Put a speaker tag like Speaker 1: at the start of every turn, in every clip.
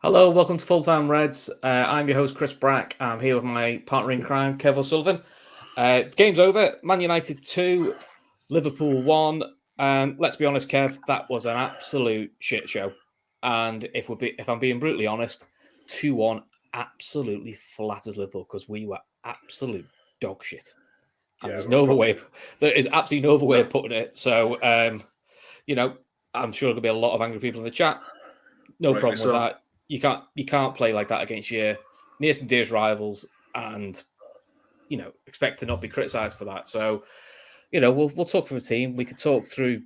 Speaker 1: Hello, welcome to Full Time Reds. I'm your host, Chris Brack. I'm here with my partner in crime, Kev O'Sullivan. Game's over. Man United 2, Liverpool 1. And let's be honest, Kev, that was an absolute shit show. And if I'm being brutally honest, 2-1 absolutely flatters Liverpool because we were absolute dog shit. And there's no other way. There is absolutely no other way of putting it. So, I'm sure there'll be a lot of angry people in the chat. No problem with that. You can't play like that against your nearest and dearest rivals, and expect to not be criticised for that. So, we'll talk for the team. We could talk through.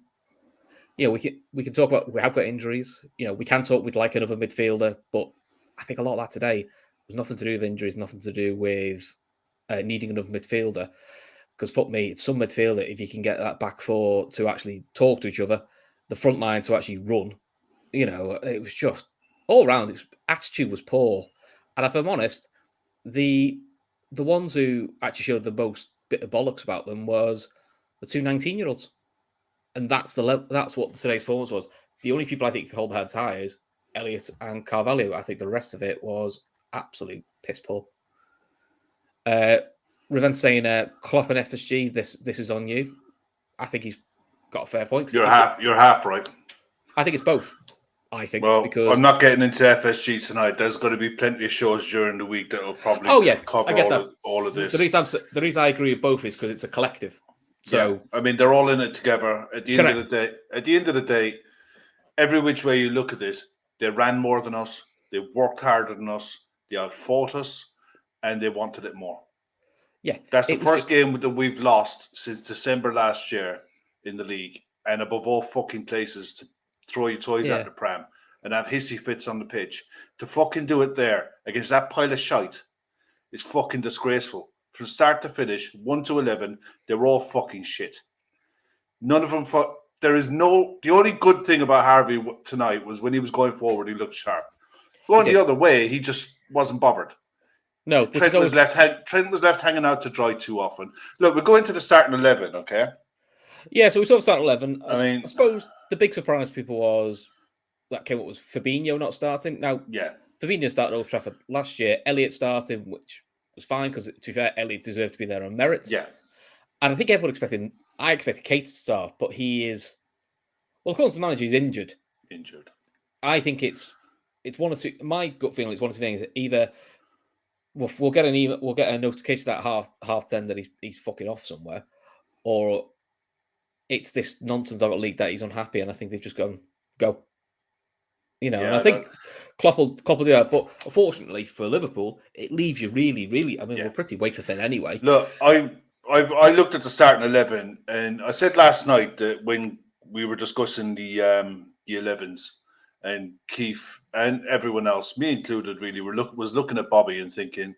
Speaker 1: We can talk about we have got injuries. We can talk with like another midfielder, but I think a lot of that today was nothing to do with injuries, nothing to do with needing another midfielder. Because fuck me, it's some midfielder if you can get that back four to actually talk to each other, the front line to actually run. It was just all around. Its attitude was poor, and if I'm honest, the ones who actually showed the most bit of bollocks about them was the two 19-year-olds, and that's what today's performance was. The only people I think could hold their heads high is Elliott and Carvalho. I think the rest of it was absolute piss poor. Raven saying Klopp and FSG, this is on you. I think he's got a fair point.
Speaker 2: You're half right.
Speaker 1: I think it's both. I think.
Speaker 2: Well,
Speaker 1: because
Speaker 2: I'm not getting into FSG tonight. There's going to be plenty of shows during the week that will probably cover all of this.
Speaker 1: The reason I agree with both is because it's a collective. So
Speaker 2: I mean, they're all in it together. At the end of the day, every which way you look at this, they ran more than us. They worked harder than us. They outfought us, and they wanted it more.
Speaker 1: Yeah,
Speaker 2: that's the first game that we've lost since December last year in the league, and above all fucking places to throw your toys at the pram and have hissy fits on the pitch. To fucking do it there against that pile of shite is fucking disgraceful. From start to finish, 1 to 11, they were all fucking shit. None of them. The only good thing about Harvey tonight was when he was going forward, he looked sharp. Going the other way, he just wasn't bothered.
Speaker 1: No,
Speaker 2: Trent was left hanging out to dry too often. Look, we're going to the starting 11, okay?
Speaker 1: Yeah, so we saw the starting 11. I suppose the big surprise to people was that came up was Fabinho not starting. Now, Fabinho started Old Trafford last year. Elliott started, which was fine because, to be fair, Elliott deserved to be there on merit.
Speaker 2: Yeah,
Speaker 1: and I think everyone expected. I expected Keita to start, but he is. Well, of course, the manager is injured. I think it's one or two. My gut feeling is one or two things. Either we'll get a notification at half 10 that he's fucking off somewhere, or it's this nonsense about league that he's unhappy, and I think they've just gone go. And I think Klopp will do that. But unfortunately for Liverpool, it leaves you really, really. I mean, we're pretty wafer thin anyway.
Speaker 2: Look, I looked at the starting 11, and I said last night that when we were discussing the 11s, and Keith and everyone else, me included, really was looking at Bobby and thinking,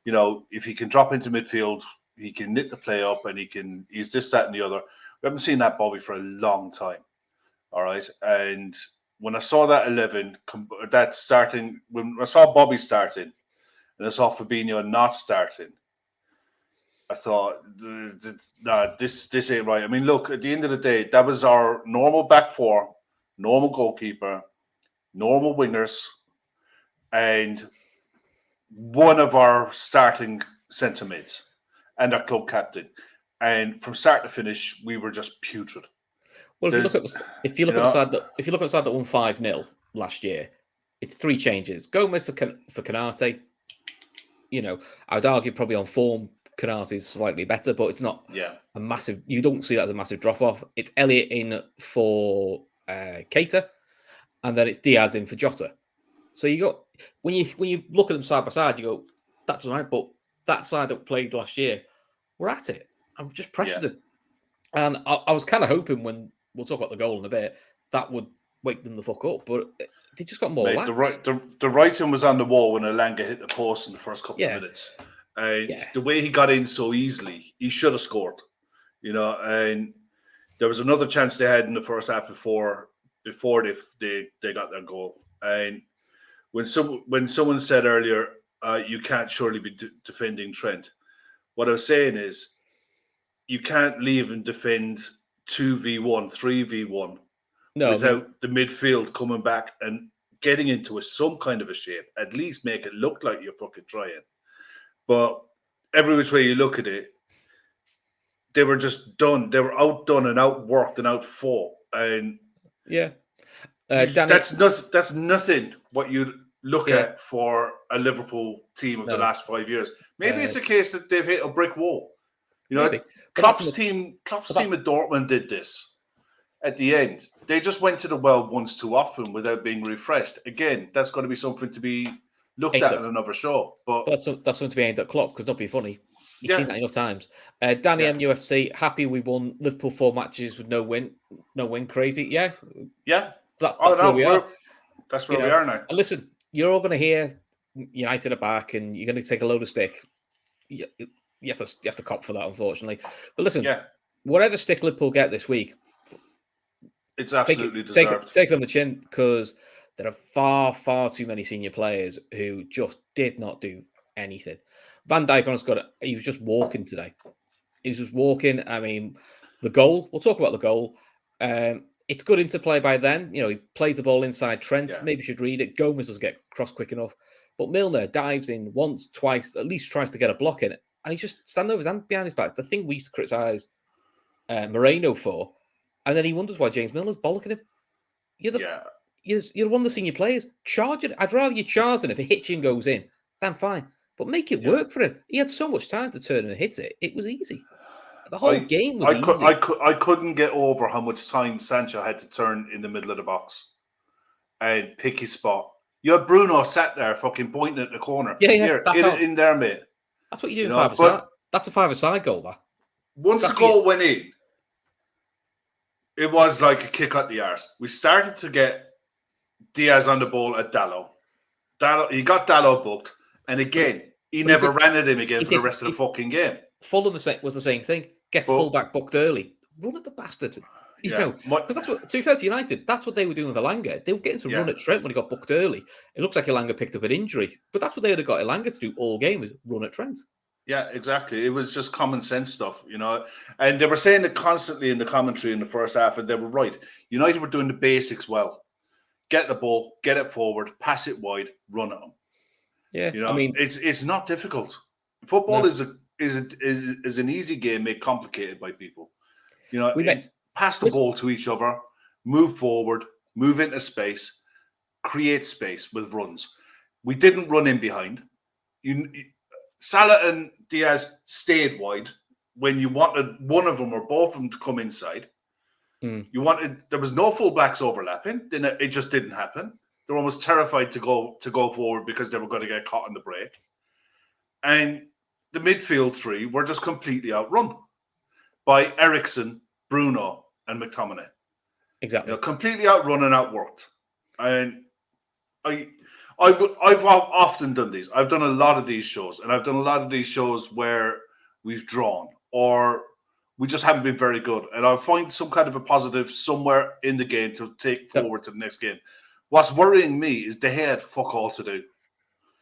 Speaker 2: if he can drop into midfield, he can knit the play up, and he's this, that, and the other. We haven't seen that Bobby for a long time. All right. And when I saw that 11, when I saw Bobby starting and I saw Fabinho not starting, I thought, nah, this ain't right. I mean, look, at the end of the day, that was our normal back four, normal goalkeeper, normal wingers, and one of our starting centre mids and our club captain. And from start to finish, we were just putrid.
Speaker 1: Well, if you look at the side that won 5-0 last year, it's 3 changes. Gomez for Canate. I would argue probably on form, Canate is slightly better, but it's not a massive. You don't see that as a massive drop off. It's Elliott in for Keita, and then it's Diaz in for Jota. So you got when you look at them side by side, you go, that's all right. But that side that played last year, we're at it. I've just pressured them. And I was kind of hoping when we'll talk about the goal in a bit, that would wake them the fuck up. But they just got more lax.
Speaker 2: The writing was on the wall when Elanga hit the post in the first couple of minutes. And the way he got in so easily, he should have scored. And there was another chance they had in the first half before they got their goal. And when someone said earlier, you can't surely be defending Trent, what I was saying is, you can't leave and defend 2v1, 3v1 without the midfield coming back and getting into some kind of a shape. At least make it look like you're fucking trying. But every which way you look at it, they were just done. They were outdone and outworked and outfought. And
Speaker 1: Yeah. Danny,
Speaker 2: that's nothing what you look at for a Liverpool team of the last 5 years. Maybe it's a case that they've hit a brick wall. You know, Klopp's team at Dortmund did this at the end. They just went to the well once too often without being refreshed. Again, that's going to be something to be looked at in another show. But
Speaker 1: that's something to be aimed at Klopp, because not be funny. You've seen that enough times. Danny MUFC, happy we won Liverpool 4 matches with no win. Crazy. Yeah. That's where we are.
Speaker 2: That's where we are now.
Speaker 1: And listen, you're all going to hear United are back, and you're going to take a load of stick. You have to cop for that, unfortunately. But listen, whatever stick Liverpool get this week,
Speaker 2: it's absolutely deserved.
Speaker 1: Take it on the chin, because there are far, far too many senior players who just did not do anything. Van Dijk, he was just walking today. He was just walking. I mean, the goal, we'll talk about the goal. It's good interplay by them. You know, he plays the ball inside Trent. Maybe should read it. Gomez doesn't get cross quick enough. But Milner dives in once, twice, at least tries to get a block in it. And he's just standing over his hand behind his back. The thing we used to criticise Moreno for. And then he wonders why James Milner's bollocking him. You're one of the senior players. Charge it. I'd rather you charge than if a hitching goes in. Then fine. But make it work for him. He had so much time to turn and hit it. It was easy. The whole game was easy.
Speaker 2: I couldn't get over how much time Sancho had to turn in the middle of the box and pick his spot. You had Bruno sat there fucking pointing at the corner. In there, mate.
Speaker 1: That's what you do in five-a-side. That's a five-a-side goal, that.
Speaker 2: Once the goal went in, it was like a kick at the arse. We started to get Diaz on the ball at Dalot. He got Dalot booked. And again, he never ran at him again for the rest of the fucking game.
Speaker 1: Fulham was the same thing. Gets fullback booked early. Run at the bastard. You know, because that's what, to be fair to United, that's what they were doing with Elanga. They were getting to run at Trent when he got booked early. It looks like Elanga picked up an injury, but that's what they would have got Elanga to do all game, was run at Trent.
Speaker 2: Yeah, exactly. It was just common sense stuff, you know. And they were saying it constantly in the commentary in the first half, and they were right. United were doing the basics well. Get the ball, get it forward, pass it wide, run at them.
Speaker 1: Yeah,
Speaker 2: you know, I mean, it's not difficult. Football is an easy game made complicated by people. You know, pass the ball to each other, move forward, move into space, create space with runs. We didn't run in behind. Salah and Diaz stayed wide when you wanted one of them or both of them to come inside. There was no fullbacks overlapping. Then it just didn't happen. They were almost terrified to go forward because they were going to get caught in the break. And the midfield three were just completely outrun by Eriksen, Bruno, and McTominay.
Speaker 1: Exactly.
Speaker 2: You know, completely outrun and outworked. And I've often done these. I've done a lot of these shows, and I've done a lot of these shows where we've drawn or we just haven't been very good. And I'll find some kind of a positive somewhere in the game to take forward to the next game. What's worrying me is they had fuck all to do.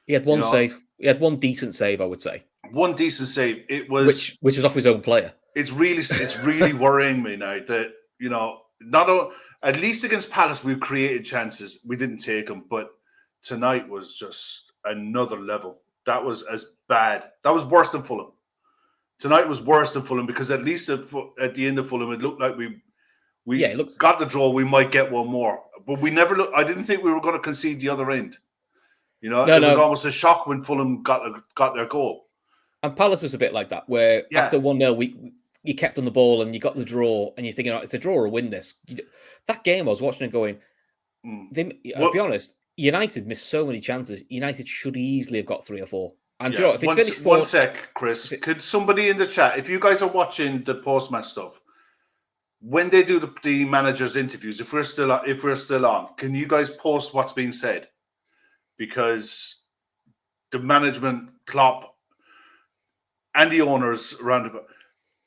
Speaker 1: He had one save. He had one decent save, I would say.
Speaker 2: One decent save. It was
Speaker 1: which is off his own player.
Speaker 2: It's really worrying me now that, you know, at least against Palace we've created chances. We didn't take them, but tonight was just another level. That was as bad. That was worse than Fulham. Tonight was worse than Fulham because at least at the end of Fulham it looked like we got the draw. We might get one more, but we never looked. I didn't think we were going to concede the other end. You know, it was almost a shock when Fulham got their goal.
Speaker 1: And Palace was a bit like that, where after 1-0, you kept on the ball and you got the draw, and you're thinking, oh, it's a draw or win this. That game, I was watching and going, I'll be honest, United missed so many chances. United should easily have got 3 or 4. And you know, if it's finished 4,
Speaker 2: one sec, Chris. Could somebody in the chat, if you guys are watching the post-match stuff, when they do the managers' interviews, if we're still on, can you guys post what's being said? Because the management, Klopp, and the owners around about,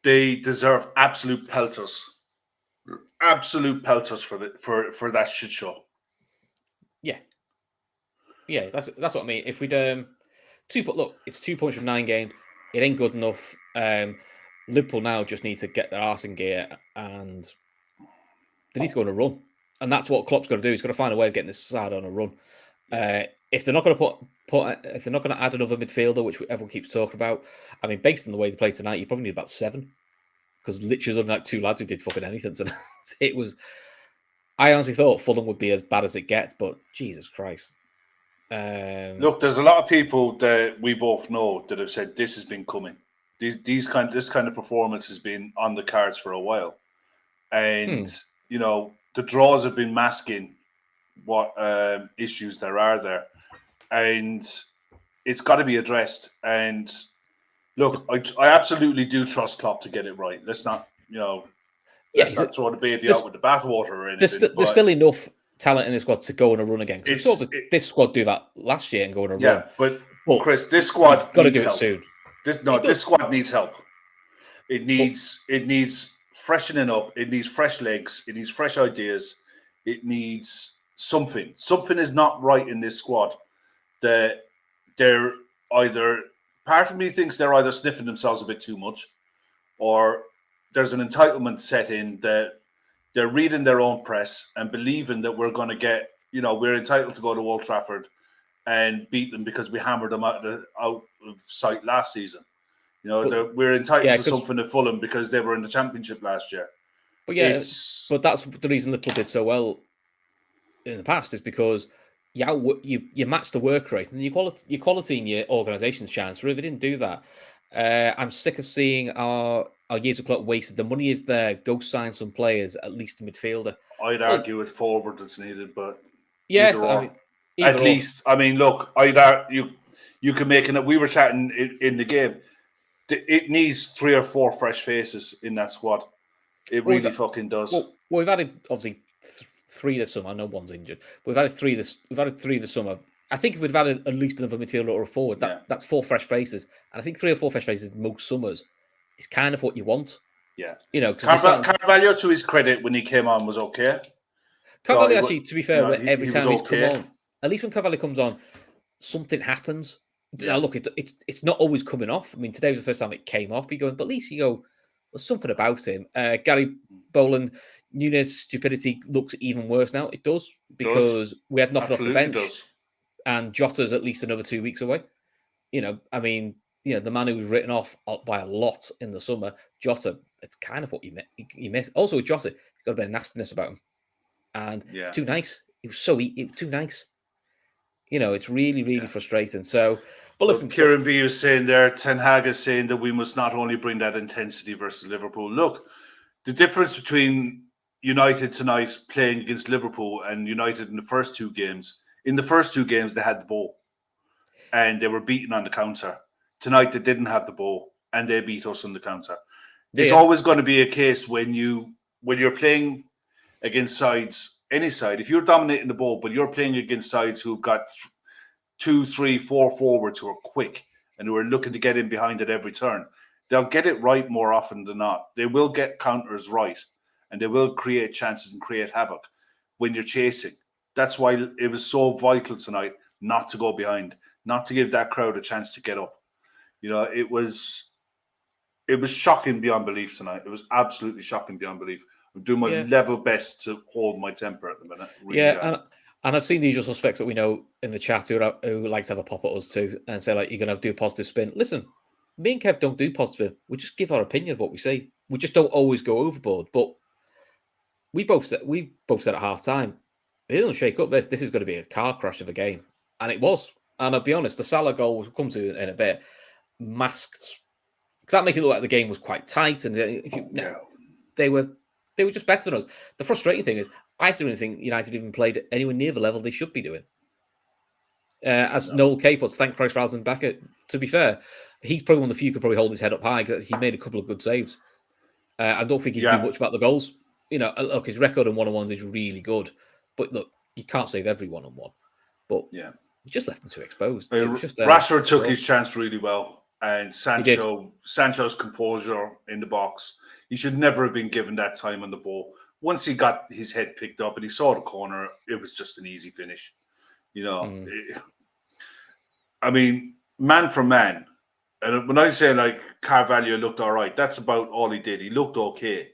Speaker 2: they deserve absolute pelters for that shit show.
Speaker 1: Yeah, that's what I mean. If we'd it's 2 points from 9 games. It ain't good enough. Liverpool now just need to get their arse in gear and they need to go on a run. And that's what Klopp's got to do. He's got to find a way of getting this side on a run. If they're not going to if they're not going to add another midfielder, which everyone keeps talking about, I mean, based on the way they play tonight, you probably need about 7, because literally only like 2 lads who did fucking anything. So it was. I honestly thought Fulham would be as bad as it gets, but Jesus Christ.
Speaker 2: Look, there's a lot of people that we both know that have said this has been coming. This kind of performance has been on the cards for a while, and you know the draws have been masking what issues there are there, and it's got to be addressed. And look, I absolutely do trust Klopp to get it right. Let's not, let's not throw the baby out with the bathwater or anything.
Speaker 1: There's still enough talent in the squad to go on a run again. We saw this squad do that last year and go on a run.
Speaker 2: Yeah, but Chris, this squad
Speaker 1: got to do it soon.
Speaker 2: This squad needs help. It needs freshening up. It needs fresh legs. It needs fresh ideas. It needs something. Something is not right in this squad. That they're either, part of me thinks they're either sniffing themselves a bit too much, or there's an entitlement set in that they're reading their own press and believing that we're going to get, we're entitled to go to Old Trafford and beat them because we hammered them out of sight last season. We're entitled to something at Fulham because they were in the Championship last year.
Speaker 1: But but that's the reason Liverpool did so well in the past, is because you match the work rate and your quality in your organisation shines through. They didn't do that. I'm sick of seeing our years of Klopp wasted. The money is there. Go sign some players, at least a midfielder.
Speaker 2: I'd argue with forward that's needed, but
Speaker 1: at
Speaker 2: least. I mean, look, you can make it. We were chatting in the game. It needs 3 or 4 fresh faces in that squad. It really fucking does.
Speaker 1: Well, we've added obviously 3 this summer. I know one's injured. We've added 3 this summer. I think if we'd have added at least another midfielder or a forward, that's 4 fresh faces. And I think 3 or 4 fresh faces most summers is kind of what you want.
Speaker 2: Yeah.
Speaker 1: Carvalho,
Speaker 2: to his credit, when he came on, was okay.
Speaker 1: Carvalho, actually, to be fair, every time he's come on, at least when Carvalho comes on, something happens. Yeah. Now, look, it's not always coming off. I mean, today was the first time it came off. But at least there's something about him. Gary Boland, Nunes' stupidity looks even worse now. It does, because we had nothing off the bench. And Jota's at least another 2 weeks away. The man who was written off by a lot in the summer, Jota, it's kind of what you miss. Also, with Jota, he's got a bit of nastiness about him. And it's too nice. It was too nice. It's really, really frustrating. So, but listen,
Speaker 2: Kieran B is saying there, Ten Hag is saying that we must not only bring that intensity versus Liverpool. Look, the difference between United tonight playing against Liverpool and United in the first 2 games. In the first 2 games, they had the ball and they were beaten on the counter. Tonight, they didn't have the ball and they beat us on the counter. It's always going to be a case when you're playing against sides, any side, if you're dominating the ball, but you're playing against sides who've got 2, 3, 4 forwards who are quick and who are looking to get in behind at every turn, they'll get it right more often than not. They will get counters right and they will create chances and create havoc when you're chasing. That's why it was so vital tonight not to go behind, not to give that crowd a chance to get up. It was shocking beyond belief tonight. It was absolutely shocking beyond belief. I'm doing my level best to hold my temper at the minute. Really
Speaker 1: and I've seen the usual suspects that we know in the chat who like to have a pop at us too and say, like, you're going to do a positive spin. Listen, me and Kev don't do positive. We just give our opinion of what we see. We just don't always go overboard. But we both said at half time, if it doesn't shake up this is going to be a car crash of a game. And it was. And I'll be honest, the Salah goal, we'll come to in a bit, masked, because that makes it look like the game was quite tight. And they were just better than us. The frustrating thing is, I don't even think United even played anywhere near the level they should be doing. Noel K puts, thank Christ for Alisson Becker. To be fair, he's probably one of the few who could probably hold his head up high because he made a couple of good saves. I don't think he can do much about the goals. Look, his record on one-on-ones is really good. But look, you can't save every one-on-one. But you just left them too exposed.
Speaker 2: Rashford took his chance really well. And Sancho's composure in the box. He should never have been given that time on the ball. Once he got his head picked up and he saw the corner, it was just an easy finish. I mean, man for man. And when I say like Carvalho looked all right, that's about all he did. He looked okay.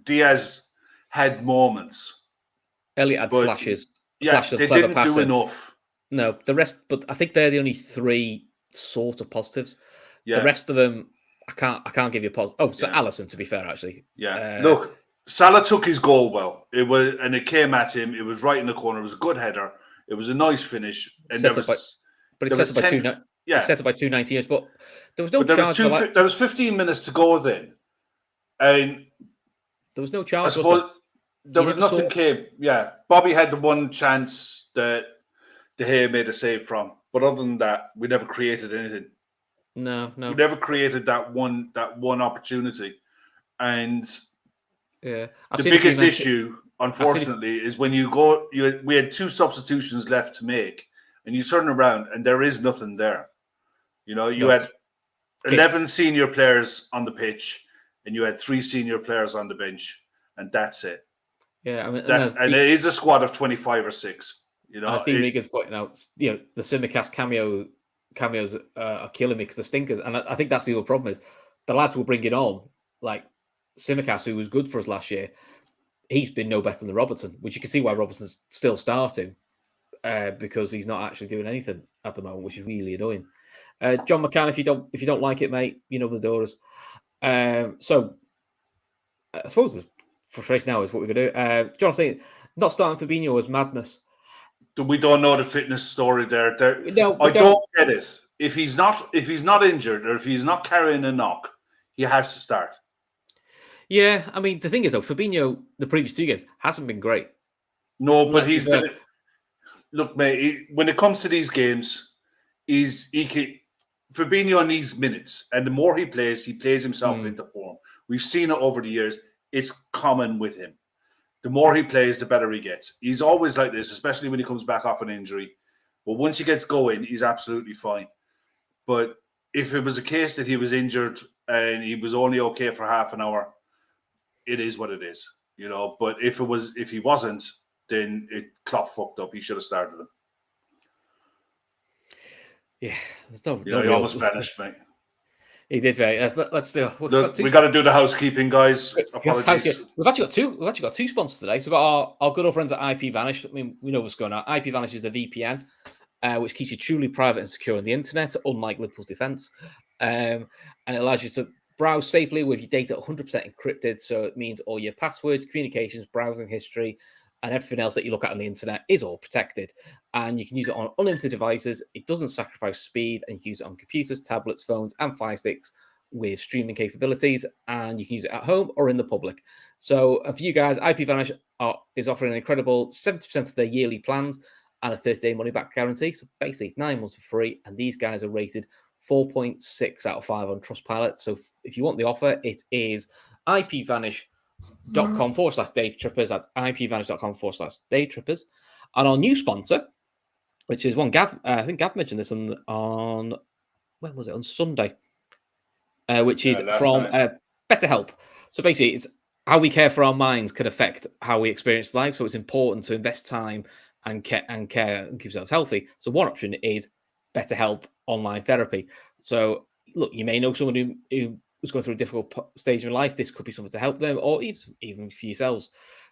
Speaker 2: Diaz had moments.
Speaker 1: Elliot had flashes. flashes
Speaker 2: they
Speaker 1: of clever
Speaker 2: didn't do
Speaker 1: passing.
Speaker 2: enough.
Speaker 1: No, the rest, but I think they're the only three sort of positives.
Speaker 2: Yeah.
Speaker 1: The rest of them, I can't give you a positive. Oh, so Alisson, to be fair, actually.
Speaker 2: Yeah. Look, Salah took his goal well. It came at him. It was right in the corner. It was a good header. It was a nice finish. And
Speaker 1: but it's set up by two. It's set up by 2 but there was no charge.
Speaker 2: There was 15 minutes to go then, and
Speaker 1: there was no charge.
Speaker 2: I suppose there was nothing came. Yeah, Bobby had the one chance that De Gea made a save from, but other than that, we never created anything.
Speaker 1: No.
Speaker 2: We never created that one opportunity, and
Speaker 1: the
Speaker 2: biggest issue, unfortunately, is when you go. We had 2 substitutions left to make, and you turn around and there is nothing there. You know, you had 11 senior players on the pitch, and you had 3 senior players on the bench, and that's it.
Speaker 1: Yeah, I mean,
Speaker 2: and it is a squad of 25 or 6. You know,
Speaker 1: as Dean Regan's pointing out, the Simicast cameos are killing me because the stinkers, and I think that's the other problem is the lads will bring it on, like Simicast, who was good for us last year. He's been no better than Robertson, which you can see why Robertson's still starting because he's not actually doing anything at the moment, which is really annoying. John McCann, if you don't like it, mate, you know the doors. So I suppose the frustration now is what we're going to do. John saying not starting Fabinho was madness.
Speaker 2: We don't know the fitness story there.
Speaker 1: No,
Speaker 2: I don't get it. If he's not injured or if he's not carrying a knock, he has to start.
Speaker 1: Yeah, I mean the thing is though, Fabinho the previous 2 games hasn't been great.
Speaker 2: No, but he's been. Look, mate. When it comes to these games, Fabinho needs minutes, and the more he plays himself into form. We've seen it over the years. It's common with him. The more he plays, the better he gets. He's always like this, especially when he comes back off an injury. But once he gets going, he's absolutely fine. But if it was a case that he was injured and he was only okay for half an hour, it is what it is, you know. But if he wasn't, then Klopp fucked up. He should have started him.
Speaker 1: Yeah,
Speaker 2: he almost vanished, mate.
Speaker 1: He did, mate. Let's do.
Speaker 2: We got to do the housekeeping, guys. Apologies.
Speaker 1: We've actually got two sponsors today. So we've got our good old friends at IP Vanish. I mean, we know what's going on. IP Vanish is a VPN, which keeps you truly private and secure on the internet, unlike Liverpool's defence, and it allows you to browse safely with your data 100% encrypted. So it means all your passwords, communications, browsing history, and everything else that you look at on the internet is all protected. And you can use it on unlimited devices. It doesn't sacrifice speed, and you can use it on computers, tablets, phones, and Fire Sticks with streaming capabilities. And you can use it at home or in the public. So for you guys, IP Vanish is offering an incredible 70% of their yearly plans and a 30-day money-back guarantee. So basically, it's 9 months for free. And these guys are rated 4.6 out of 5 on Trustpilot. So if you want the offer, it is ipvanish.com/daytrippers. That's ipvanish.com/daytrippers. And our new sponsor, which is one Gav, I think Gav mentioned this on when was it? On Sunday, which is from BetterHelp. So basically, it's how we care for our minds can affect how we experience life. So it's important to invest time and care and keep ourselves healthy. So one option is BetterHelp online therapy. So look, you may know someone who was going through a difficult stage in life. This could be something to help them, or even for yourselves.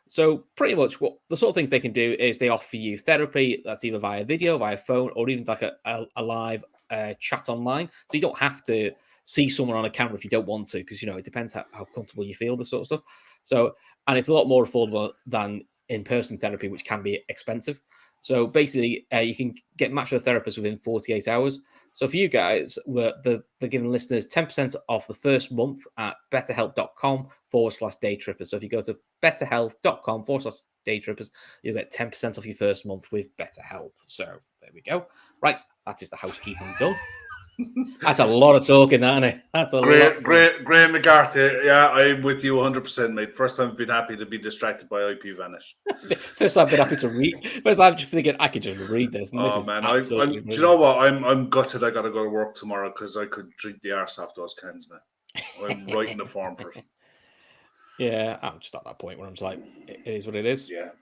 Speaker 1: So pretty much what the sort of things they can do is they offer you therapy that's either via video, via phone, or even like a live chat online. So you don't have to see someone on a camera if you don't want to, because, it depends how comfortable you feel, this sort of stuff. So, and it's a lot more affordable than in-person therapy, which can be expensive. So basically, you can get matched with a therapist within 48 hours. So for you guys, they're giving listeners 10% off the first month at betterhelp.com/daytrippers. So if you go to betterhelp.com/daytrippers, you'll get 10% off your first month with BetterHelp. So there we go. Right, that is the housekeeping done. That's a lot of talking, isn't it? That's a lot.
Speaker 2: Graham McCarthy. Yeah, I'm with you 100%, mate. First time I've been happy to be distracted by IP Vanish.
Speaker 1: First time I've been happy to read. First time I'm just thinking I could just read this. And
Speaker 2: oh, man. Do you know what? I'm gutted I got to go to work tomorrow because I could drink the arse off those cans, man. I'm writing the form for it.
Speaker 1: Yeah, I'm just at that point where I'm just like, it is what it is.
Speaker 2: Yeah.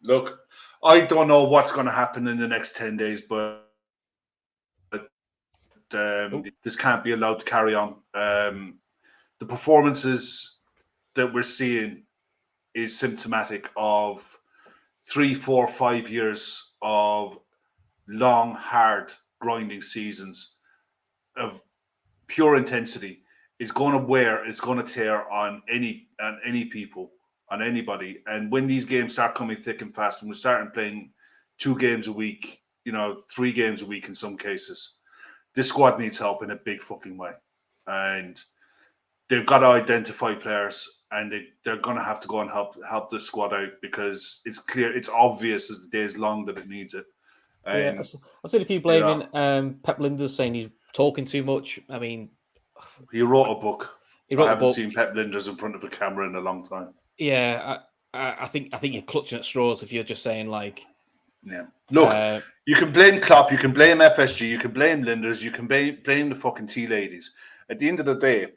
Speaker 2: Look, I don't know what's going to happen in the next 10 days, but this can't be allowed to carry on. The performances that we're seeing is symptomatic of 3, 4, 5 years of long, hard, grinding seasons of pure intensity is going to wear, it's going to tear on any people, on anybody. And when these games start coming thick and fast, and we're starting playing 2 games a week, 3 games a week in some cases, this squad needs help in a big fucking way. And they've got to identify players, and they're going to have to go and help this squad out, because it's clear, it's obvious as the day is long that it needs it.
Speaker 1: And I've seen a few blaming Pep Linders, saying he's talking too much. I mean,
Speaker 2: he wrote a book. I haven't seen Pep Linders in front of a camera in a long time.
Speaker 1: Yeah, I think you're clutching at straws if you're just saying like.
Speaker 2: Yeah. Look, you can blame Klopp, you can blame FSG, you can blame Linders, you can blame the fucking tea ladies. At the end of the day,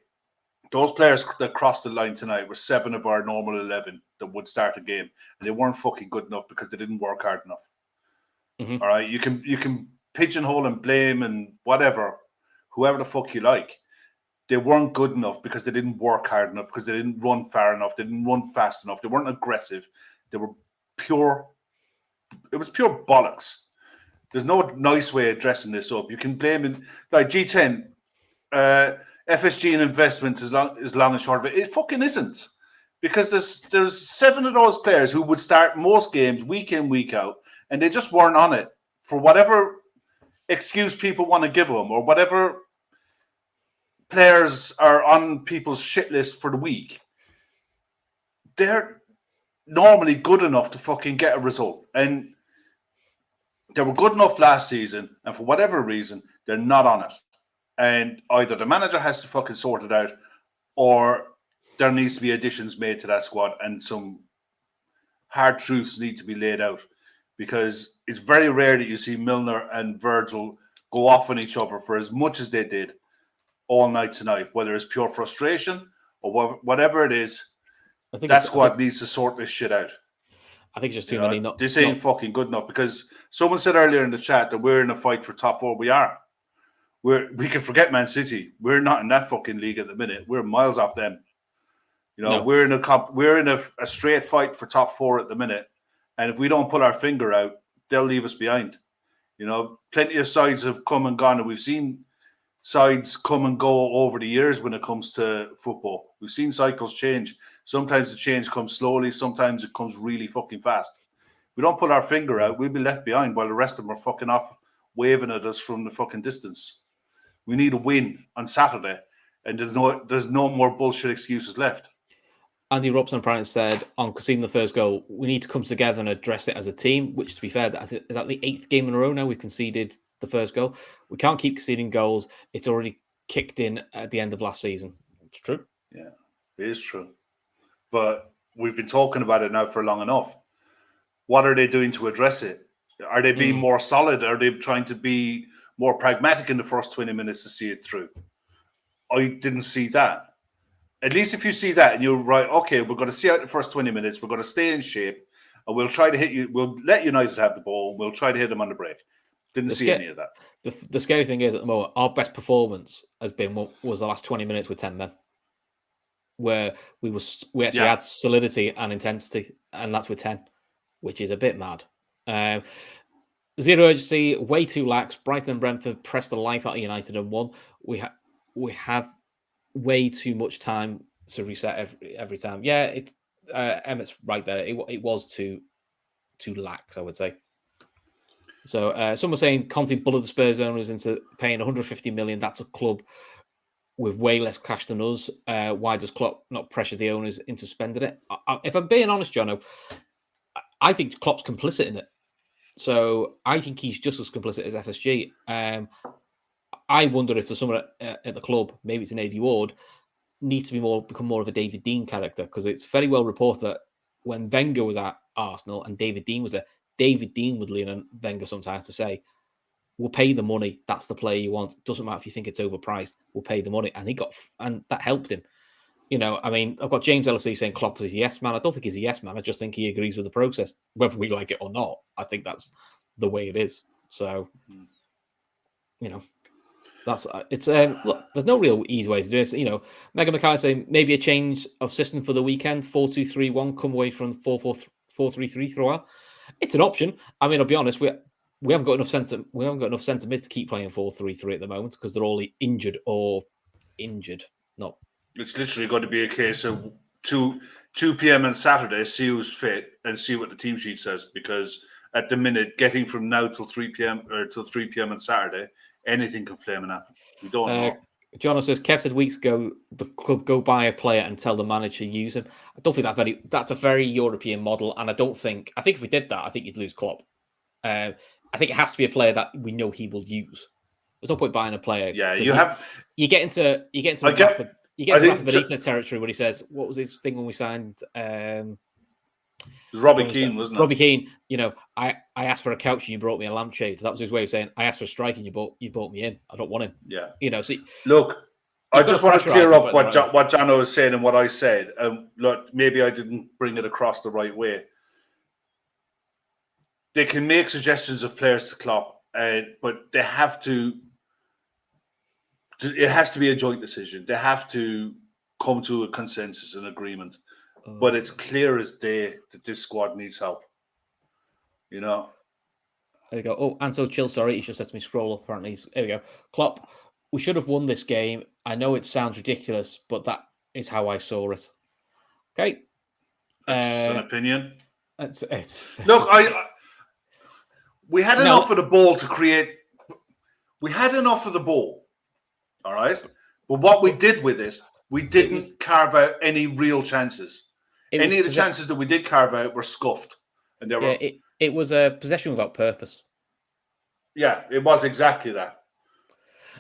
Speaker 2: those players that crossed the line tonight were 7 of our normal 11 that would start a game, and they weren't fucking good enough because they didn't work hard enough.
Speaker 1: Mm-hmm.
Speaker 2: All right, you can pigeonhole and blame and whatever, whoever the fuck you like. They weren't good enough because they didn't work hard enough, because they didn't run far enough, they didn't run fast enough, they weren't aggressive. They were pure. It was pure bollocks. There's no nice way of dressing this up. You can blame it like G10, FSG and investment is long and short of it. It fucking isn't, because there's 7 of those players who would start most games week in, week out, and they just weren't on it for whatever excuse people want to give them, or whatever players are on people's shit list for the week. They're normally good enough to fucking get a result, and they were good enough last season, and for whatever reason, they're not on it. And either the manager has to fucking sort it out, or there needs to be additions made to that squad, and some hard truths need to be laid out, because it's very rare that you see Milner and Virgil go off on each other for as much as they did all night tonight, whether it's pure frustration or whatever it is. That squad needs to sort this shit out.
Speaker 1: I think it's just too many.
Speaker 2: This ain't fucking good enough, because someone said earlier in the chat that we're in a fight for top 4. We are. We can forget Man City. We're not in that fucking league at the minute. We're miles off them. We're in a straight fight for top 4 at the minute, and if we don't pull our finger out, they'll leave us behind. Plenty of sides have come and gone, and we've seen sides come and go over the years when it comes to football. We've seen cycles change. Sometimes the change comes slowly, sometimes it comes really fucking fast. If we don't put our finger out, we'll be left behind while the rest of them are fucking off waving at us from the fucking distance. We need a win on Saturday, and there's no more bullshit excuses left.
Speaker 1: Andy Robson apparently said on conceding the first goal, we need to come together and address it as a team, which, to be fair, is that the 8th game in a row now we've conceded the first goal. We can't keep conceding goals. It's already kicked in at the end of last season. It's true.
Speaker 2: Yeah, it is true. But we've been talking about it now for long enough. What are they doing to address it? Are they being more solid? Are they trying to be more pragmatic in the first 20 minutes to see it through? I didn't see that. At least if you see that and you're right, okay, we're going to see out the first 20 minutes, we're going to stay in shape, and we'll try to hit you. We'll let United have the ball. We'll try to hit them on the break. Didn't see any of that.
Speaker 1: The scary thing is, at the moment, our best performance has been what was the last 20 minutes with 10 men, where we actually had solidity and intensity, and that's with 10, which is a bit mad. Zero urgency, way too lax. Brighton and Brentford pressed the life out of United and won. We have way too much time to reset every time. Yeah, Emmett's right there. It was too lax, I would say. So some were saying Conte bullied the Spurs owners into paying 150 million. That's a club with way less cash than us. Why does Klopp not pressure the owners into spending it? If I'm being honest, Jono, I think Klopp's complicit in it. So I think he's just as complicit as FSG. I wonder if there's someone at the club, maybe it's an Naby Ward, needs to become more of a David Dean character, because it's very well reported that when Wenger was at Arsenal and David Dean was there, David Dean would lean on Wenger sometimes to say, we'll pay the money. That's the player you want. Doesn't matter if you think it's overpriced. We'll pay the money. And that helped him. I've got James LFC saying Klopp is a yes man. I don't think he's a yes man. I just think he agrees with the process, whether we like it or not. I think that's the way it is. So, that's look. There's no real easy way to do this. Megan McCallum saying maybe a change of system for the weekend, 4-2-3-1, come away from 4-4-3-3 for a while. It's an option. I mean, I'll be honest, we haven't got enough centre mids to keep playing 4-3-3 at the moment because they're all injured or injured. Not.
Speaker 2: It's literally going to be a case of 2 p.m. on Saturday, see who's fit and see what the team sheet says. Because at the minute, getting from now till 3 p.m. or till 3 p.m. on Saturday, anything can flame and happen. We don't know.
Speaker 1: John says, Kev said weeks ago the club go buy a player and tell the manager to use him. I don't think that's a very European model, and I think if we did that, I think you'd lose Klopp. I think it has to be a player that we know he will use. There's no point buying a player.
Speaker 2: Yeah,
Speaker 1: you get into Benitez territory when he says, what was his thing when we signed?
Speaker 2: Robbie Keane, wasn't it?
Speaker 1: Robbie Keane. I asked for a couch and you brought me a lampshade. That was his way of saying, I asked for a strike and you brought me in. I don't want him.
Speaker 2: Yeah.
Speaker 1: So
Speaker 2: look, I just want to clear up what Jano was saying and what I said. Look, maybe I didn't bring it across the right way. They can make suggestions of players to Klopp, but they have to. It has to be a joint decision. They have to come to a consensus and agreement. But it's clear as day that this squad needs help. There
Speaker 1: you go. Oh, and so chill. Sorry, he just said to me, scroll up. Apparently, there we go. Klopp, we should have won this game. I know it sounds ridiculous, but that is how I saw it. Okay,
Speaker 2: that's an opinion.
Speaker 1: It's
Speaker 2: Look, we had enough of the ball to create. We had enough of the ball, all right. But what we did with it, we didn't carve out any real chances. Any of the chances that we did carve out were scuffed, and
Speaker 1: it was a possession without purpose.
Speaker 2: Yeah, it was exactly that.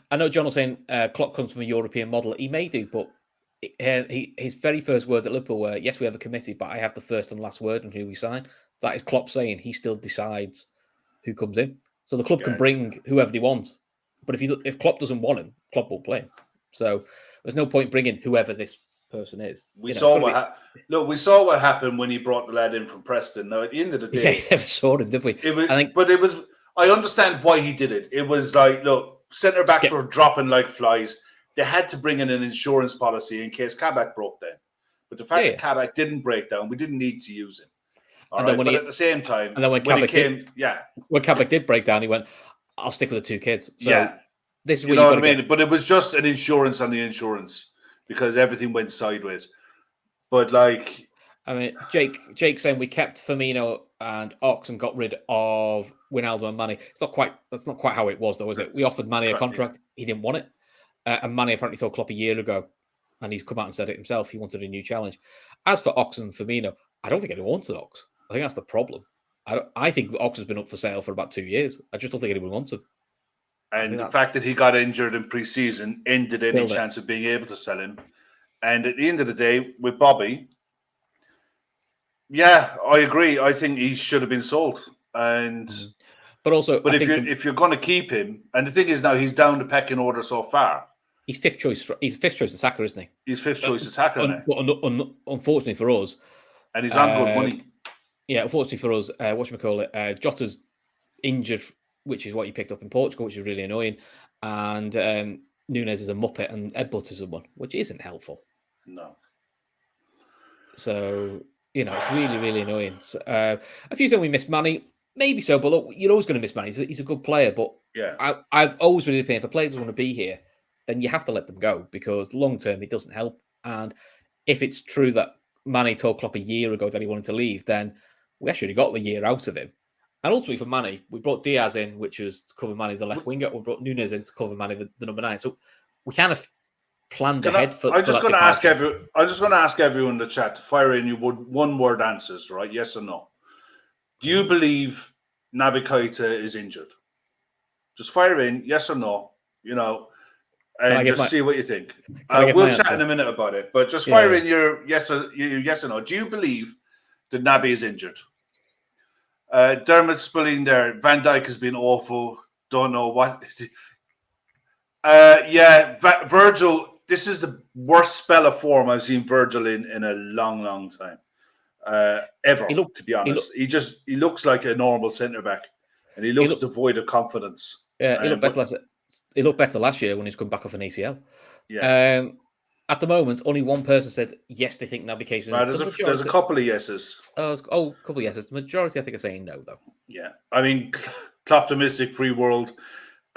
Speaker 1: I know John was saying Klopp comes from a European model. He may do, but his very first words at Liverpool were, "Yes, we have a committee, but I have the first and last word on who we sign." That is Klopp saying he still decides who comes in. So the club can bring whoever they want, but if Klopp doesn't want him, Klopp won't play him. So there's no point bringing whoever this person is.
Speaker 2: We saw what happened when he brought the lad in from Preston. Now, at the end of the day,
Speaker 1: never saw him, did we?
Speaker 2: I understand why he did it. It was like, look, centre backs were dropping like flies. They had to bring in an insurance policy in case Kabak broke down. But the fact that Kabak didn't break down, we didn't need to use him. But at the same time,
Speaker 1: when Kabak did break down, he went, "I'll stick with the 2 kids." So this is
Speaker 2: you know what I mean. But it was just an insurance on the insurance because everything went sideways. But
Speaker 1: Jake saying we kept Firmino and Ox and got rid of Wijnaldum and Mane. That's not quite how it was, though, is it? We offered Mane a contract. He didn't want it. And Mane apparently told Klopp a year ago, and he's come out and said it himself. He wanted a new challenge. As for Ox and Firmino, I don't think anyone wanted Ox. I think that's the problem. I think Ox has been up for sale for about 2 years. I just don't think anyone wants him.
Speaker 2: And the fact that he got injured in pre-season ended any chance of being able to sell him. And at the end of the day, with Bobby, I agree. I think he should have been sold. And
Speaker 1: but
Speaker 2: if you're going to keep him, and the thing is now he's down the pecking order so far.
Speaker 1: He's fifth choice attacker, isn't he?
Speaker 2: He's fifth choice attacker now.
Speaker 1: Unfortunately for us,
Speaker 2: and he's on good money.
Speaker 1: Yeah, unfortunately for us, Jota's injured, which is what you picked up in Portugal, which is really annoying. And Nunes is a muppet, and Ed Butters is one, which isn't helpful.
Speaker 2: No.
Speaker 1: So it's really, really annoying. So, a few saying we miss Manny, maybe so, but look, you're always going to miss Manny. He's a good player, but I've always been opinion if a player doesn't want to be here, then you have to let them go because long term it doesn't help. And if it's true that Manny told Klopp a year ago that he wanted to leave, then we actually got the year out of him. And ultimately for Manny, we brought Diaz in, which was to cover Manny the left winger. We brought Nunes in to cover Manny the number 9. So we kind of planned ahead for. I'm just going to ask
Speaker 2: everyone in the chat to fire in one-word answers, right? Yes or no. Do you believe Naby Keita is injured? Just fire in yes or no. And just see what you think. We'll chat in a minute about it, but just fire in your yes or no. Do you believe that Naby is injured? Dermot's spilling there. Van Dijk has been awful. Don't know what. Virgil. This is the worst spell of form I've seen Virgil in a long, long time. Ever, to be honest. He looks like a normal centre back, and he looks devoid of confidence.
Speaker 1: Yeah, he looked better last year when he's come back off an ACL.
Speaker 2: Yeah.
Speaker 1: At the moment, only one person said yes, they think Naby Keita.
Speaker 2: Well, there's a couple of yeses.
Speaker 1: A couple of yeses. The majority, I think, are saying no, though.
Speaker 2: Yeah, I mean, optimistic free world.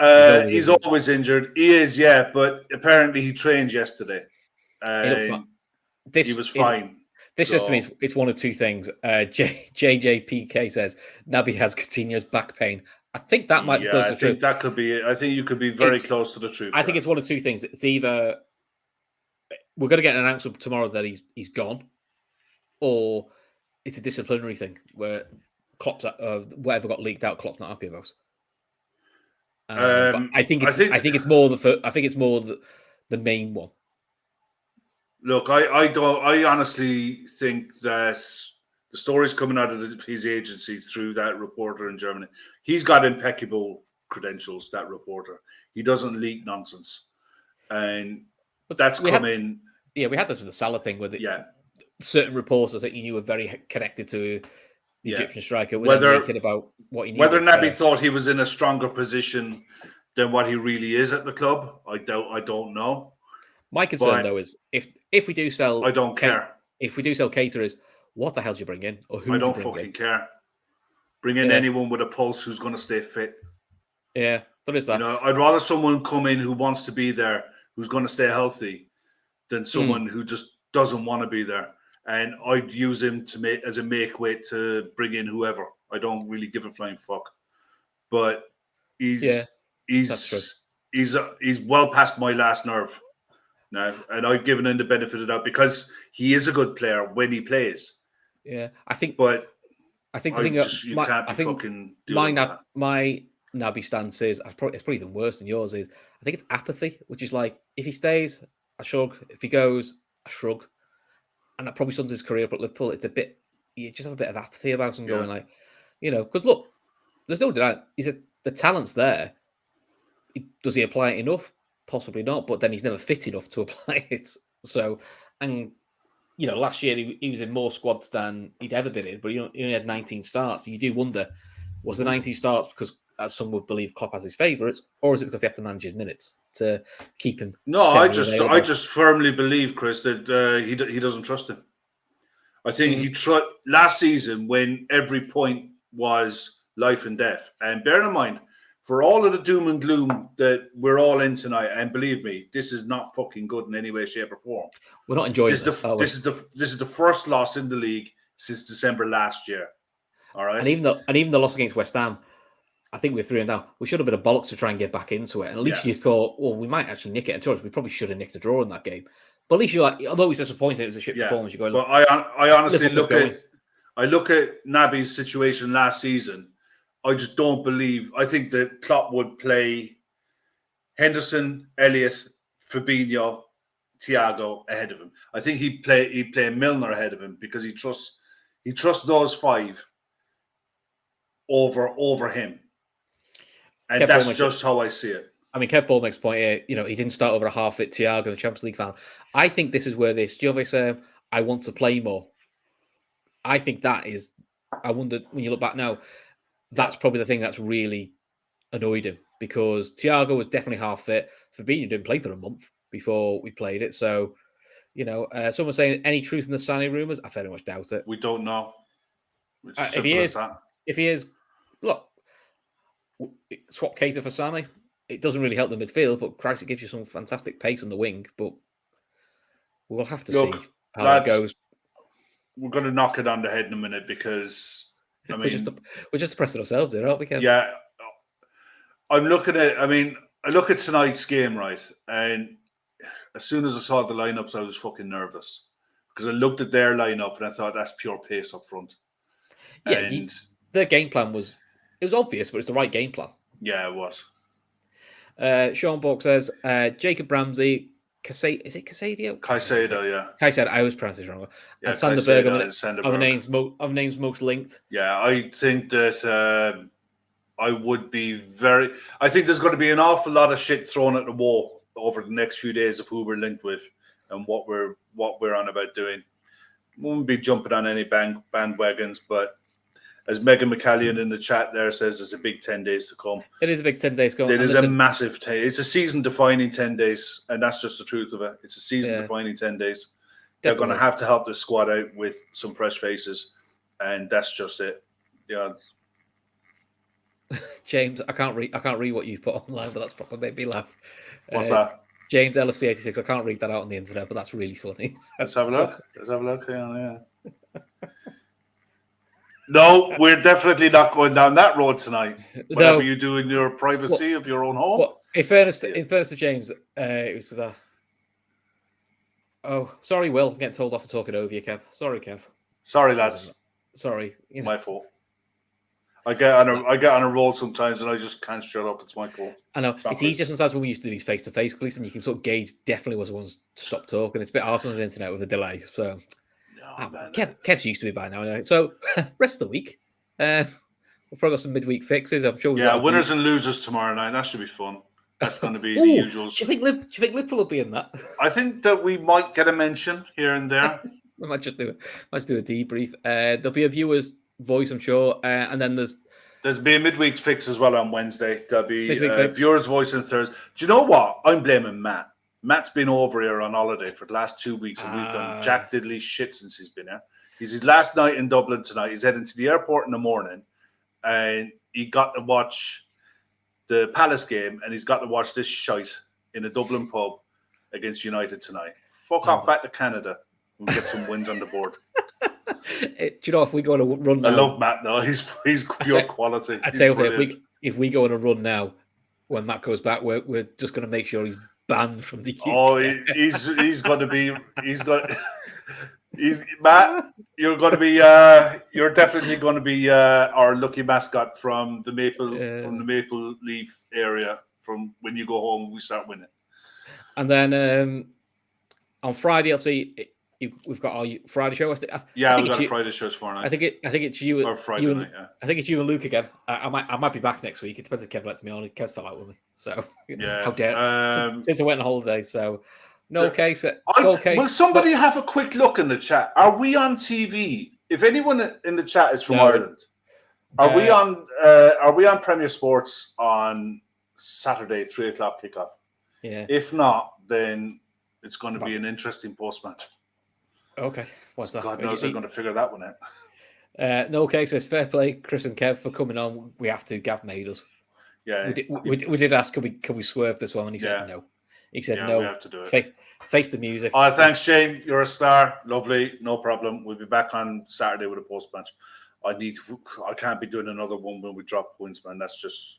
Speaker 2: He's always injured. He is, yeah, but apparently he trained yesterday, and he was fine.
Speaker 1: This says to me, it's one of two things. JJPK says Naby has continuous back pain. I think that might be close to the truth.
Speaker 2: I think that could be it. I think you could be very close to the truth.
Speaker 1: I think it's one of two things. It's either we're going to get an announcement tomorrow that he's gone, or it's a disciplinary thing where Klopp's whatever got leaked out, Klopp's not happy about. But I think it's more the main one.
Speaker 2: Look, I honestly think that the stories coming out of his agency through that reporter in Germany, he's got impeccable credentials, that reporter. He doesn't leak nonsense. And that's come in.
Speaker 1: Yeah, we had this with the Salah thing where certain reporters that you knew were very connected to the Egyptian striker were thinking about what he needed.
Speaker 2: Whether Naby thought he was in a stronger position than what he really is at the club, I don't know.
Speaker 1: My concern, though, is if we do sell...
Speaker 2: I don't care.
Speaker 1: If we do sell Keita, is what the hell do you bring in? Or who
Speaker 2: I don't fucking care. Bring in anyone with a pulse who's going to stay fit.
Speaker 1: Yeah, there is that.
Speaker 2: I'd rather someone come in who wants to be there, who's going to stay healthy, than someone who just doesn't want to be there. And I'd use him as a make weight to bring in whoever. I don't really give a flying fuck. But he's well past my last nerve now, and I've given him the benefit of the doubt because he is a good player when he plays.
Speaker 1: Yeah, I think.
Speaker 2: But
Speaker 1: I think
Speaker 2: my
Speaker 1: Naby stance is it's probably even worse than yours. Is I think it's apathy, which is like if he stays, I shrug. If he goes, I shrug. And that probably sums his career up at Liverpool. It's a bit, you just have a bit of apathy about him going like, because look, there's no doubt the talent's there. Does he apply it enough? Possibly not, but then he's never fit enough to apply it. So, and last year he was in more squads than he'd ever been in, but he only had 19 starts. You do wonder, was the 19 starts because, as some would believe, Klopp has his favourites, or is it because they have to manage his minutes to keep him?
Speaker 2: No, I just firmly believe, Chris, that he doesn't trust him. I think he last season when every point was life and death, and bear in mind, for all of the doom and gloom that we're all in tonight, and believe me, this is not fucking good in any way, shape, or form.
Speaker 1: We're not enjoying this.
Speaker 2: This is the first loss in the league since December last year. All right,
Speaker 1: and even the loss against West Ham, I think we're 3 down. We should have been a bollocks to try and get back into it. And at least you thought, well, we might actually nick it. And to us, we probably should have nicked a draw in that game. But at least you're like, although it's disappointing, it was a shit performance. You're going.
Speaker 2: But I honestly look at Naby's situation last season. I just don't believe. I think that Klopp would play Henderson, Elliott, Fabinho, Thiago ahead of him. I think he'd play Milner ahead of him because he trusts those five over him. And Kev that's just how I see it.
Speaker 1: I mean, Kev Ball makes a point here. He didn't start over a half-fit Thiago in the Champions League final. I think this is where Jove said, I want to play more. I think that is, I wonder, when you look back now, that's probably the thing that's really annoyed him because Thiago was definitely half-fit. Fabinho didn't play for a month before we played it. So, someone's saying, any truth in the Sané rumours? I very much doubt it.
Speaker 2: We don't know.
Speaker 1: If he is, look, swap Keita for Sané. It doesn't really help the midfield, but Christ, it gives you some fantastic pace on the wing. But we'll have to see how that goes.
Speaker 2: We're going to knock it on the head in a minute because
Speaker 1: we're just depressing ourselves here, aren't we, Ken?
Speaker 2: Yeah. I'm looking at. I look at tonight's game, right, and as soon as I saw the lineups, I was fucking nervous because I looked at their lineup and I thought that's pure pace up front.
Speaker 1: Yeah, and their game plan was obvious, but it's the right game plan.
Speaker 2: Yeah, it was.
Speaker 1: Sean Bork says, Jacob Ramsey, is it Casado?
Speaker 2: Caicedo, yeah.
Speaker 1: Caicedo, I always pronounce it wrong.
Speaker 2: Yeah,
Speaker 1: and Sanderberg are the names most linked.
Speaker 2: Yeah, I think that I would be I think there's going to be an awful lot of shit thrown at the wall over the next few days of who we're linked with and what we're on about doing. We won't be jumping on any bandwagons, but As Megan McCallion in the chat there says, there's a big 10 days to come.
Speaker 1: It is a big 10 days going.
Speaker 2: It is a massive 10. It's a season-defining 10 days, and that's just the truth of it. It's a season-defining 10 days. They're going to have to help this squad out with some fresh faces, and that's just it. Yeah.
Speaker 1: James, I can't read what you've put online, but that's probably made me laugh.
Speaker 2: What's that?
Speaker 1: James LFC 86. I can't read that out on the internet, but that's really funny.
Speaker 2: Let's have a look. Yeah. No, we're definitely not going down that road tonight. Whatever you do in your privacy of your own home.
Speaker 1: Well, in fairness to James, it was the. Oh, sorry, Will. I'm getting told off for talking over you, Kev. Sorry, Kev.
Speaker 2: Sorry, lads.
Speaker 1: Sorry.
Speaker 2: My fault. I get on a roll sometimes and I just can't shut up. It's my fault.
Speaker 1: I know. It's easier sometimes when we used to do these face-to-face clips and you can sort of gauge definitely was the ones to stop talking. It's a bit hard on the internet with a delay. So Kev's used to me by now. Anyway. So rest of the week. We've probably got some midweek fixes. I'm sure.
Speaker 2: Yeah, winners and losers tomorrow night. That should be fun. That's going to be the usual.
Speaker 1: Do you think Liverpool will be in that?
Speaker 2: I think that we might get a mention here and there.
Speaker 1: We might just do a debrief. There'll be a viewer's voice, I'm sure, and then there's
Speaker 2: be a midweek fix as well on Wednesday. There'll be a viewer's voice on Thursday. Do you know what? I'm blaming Matt. Matt's been over here on holiday for the last 2 weeks, and we've done jack diddly shit since he's been here. He's his last night in Dublin tonight. He's heading to the airport in the morning, and he got to watch the Palace game, and he's got to watch this shite in a Dublin pub against United tonight. Fuck off back to Canada and get some wins on the board.
Speaker 1: Do you know if we go on a run now?
Speaker 2: I love Matt though. He's pure quality.
Speaker 1: I'd say if we go on a run now, when Matt goes back, we're just going to make sure he's banned from the UK.
Speaker 2: Oh, he's going to be. Matt. You're going to be. You're definitely going to be our lucky mascot from the Maple Leaf area. From when you go home, we start winning.
Speaker 1: And then on Friday, obviously. We've got our Friday show.
Speaker 2: We've got a Friday show tomorrow night.
Speaker 1: I think it's you.
Speaker 2: Or Friday night, yeah.
Speaker 1: I think it's you and Luke again. I might be back next week. It depends if Kev lets me on. Kev fell out with me, so
Speaker 2: yeah.
Speaker 1: How dare since I went on holiday. So no case.
Speaker 2: Will somebody have a quick look in the chat? Are we on TV? If anyone in the chat is from Ireland, are we on Premier Sports on Saturday 3:00 kickoff?
Speaker 1: Yeah.
Speaker 2: If not, then it's going to be an interesting post match.
Speaker 1: Okay, what's that?
Speaker 2: God knows they're going to figure that one out.
Speaker 1: No case. It's fair play, Chris and Kev, for coming on. We have to. Gav made us.
Speaker 2: Yeah,
Speaker 1: we did ask, can we swerve this one? And he said no. He said no.
Speaker 2: We have to do it.
Speaker 1: Face the music.
Speaker 2: Oh, thanks, Shane. You're a star. Lovely. No problem. We'll be back on Saturday with a post match. I can't be doing another one when we drop points, man. That's just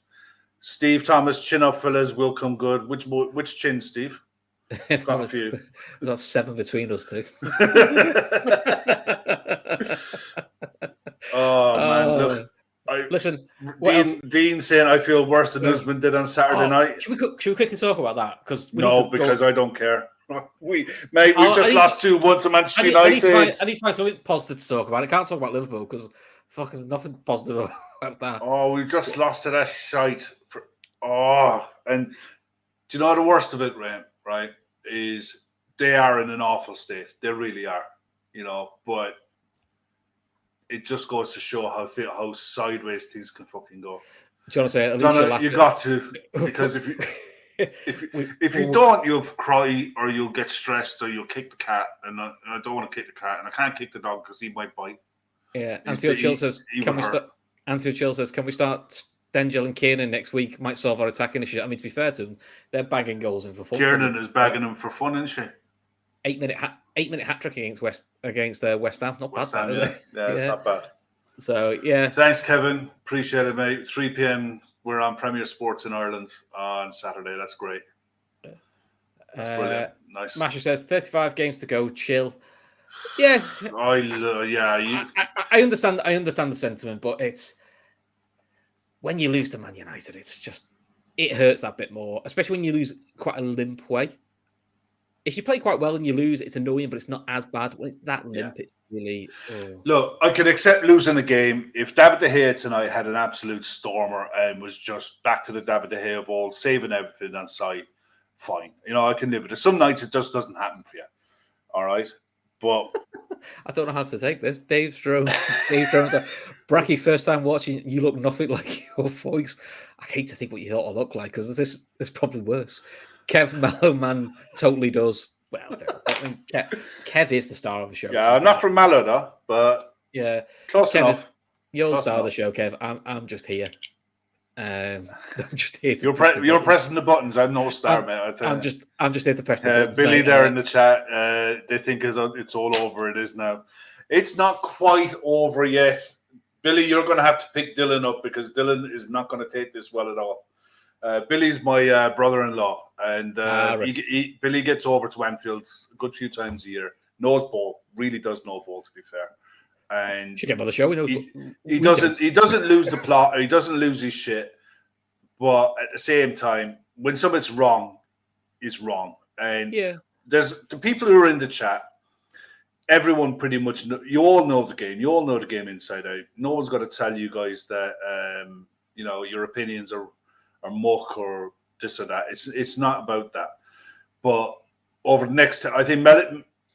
Speaker 2: Steve Thomas. Chin up, fellas. Will come good. Which chin, Steve? Got a few.
Speaker 1: There's not 7 between us two.
Speaker 2: Oh man, look.
Speaker 1: Listen,
Speaker 2: Dean saying I feel worse than Usman did on Saturday night.
Speaker 1: Should we quickly talk about that?
Speaker 2: Because I don't care. We just lost 2-1 to Manchester United.
Speaker 1: I need to find something positive to talk about. I can't talk about Liverpool because fucking there's nothing positive about that.
Speaker 2: Oh, we just lost to that shite. And do you know the worst of it, right? Is they are in an awful state. They really are, but it just goes to show how sideways things can fucking go.
Speaker 1: Do you want to say Donna,
Speaker 2: you got to, because if you don't, you'll cry or you'll get stressed or you'll kick the cat. And I don't want to kick the cat, and I can't kick the dog because he might bite.
Speaker 1: Yeah, Anthony Chill says, can we start Stengel and Kiernan next week? Might solve our attacking issue. I mean, to be fair to them, they're bagging goals in for fun.
Speaker 2: Kiernan is bagging them for fun, isn't she?
Speaker 1: 8-minute hat trick against West Ham. Not
Speaker 2: West
Speaker 1: bad,
Speaker 2: Ham,
Speaker 1: is it?
Speaker 2: Yeah, it's not bad.
Speaker 1: So yeah.
Speaker 2: Thanks, Kevin. Appreciate it, mate. 3 p.m. We're on Premier Sports in Ireland on Saturday. That's great. That's brilliant. Nice.
Speaker 1: Masher says 35 games to go. Chill. Yeah. I understand. I understand the sentiment, but it's when you lose to Man United, it hurts that bit more, especially when you lose quite a limp way. If you play quite well and you lose, it's annoying, but it's not as bad when it's that limp. It's really.
Speaker 2: Look, I could accept losing a game if David De Gea tonight had an absolute stormer and was just back to the David De Gea of old, saving everything on site. Fine, I can live with it. Some nights it just doesn't happen for you. All right, But
Speaker 1: I don't know how to take this. Dave Jones. Bracky, first time watching, you look nothing like your voice. I hate to think what you thought I looked like because this is probably worse. Kev Mallow Man totally does. Well, fair enough. I mean, Kev is the star of the show.
Speaker 2: yeah, I'm not from Mallow though, but
Speaker 1: yeah,
Speaker 2: close enough.
Speaker 1: You're the
Speaker 2: Close
Speaker 1: star
Speaker 2: enough.
Speaker 1: of the show, Kev. I'm just here. I'm just here to
Speaker 2: You're pressing the buttons. I'm no star, mate. I tell
Speaker 1: I'm
Speaker 2: you.
Speaker 1: just here to press the buttons.
Speaker 2: Billy
Speaker 1: mate.
Speaker 2: there in the chat. They think it's all over. It is now. It's not quite over yet. Billy, you're going to have to pick Dylan up because Dylan is not going to take this well at all. Billy's my brother-in-law, and Billy gets over to Anfield a good few times a year. Knows ball, really does know ball. To be fair, and
Speaker 1: should get by the show.
Speaker 2: He doesn't lose the plot. Or he doesn't lose his shit. But at the same time, when something's wrong, it's wrong. And there's the people who are in the chat. Everyone pretty much you all know the game. You all know the game inside out. No one's got to tell you guys that your opinions are muck or this or that. It's not about that. But over the next, I think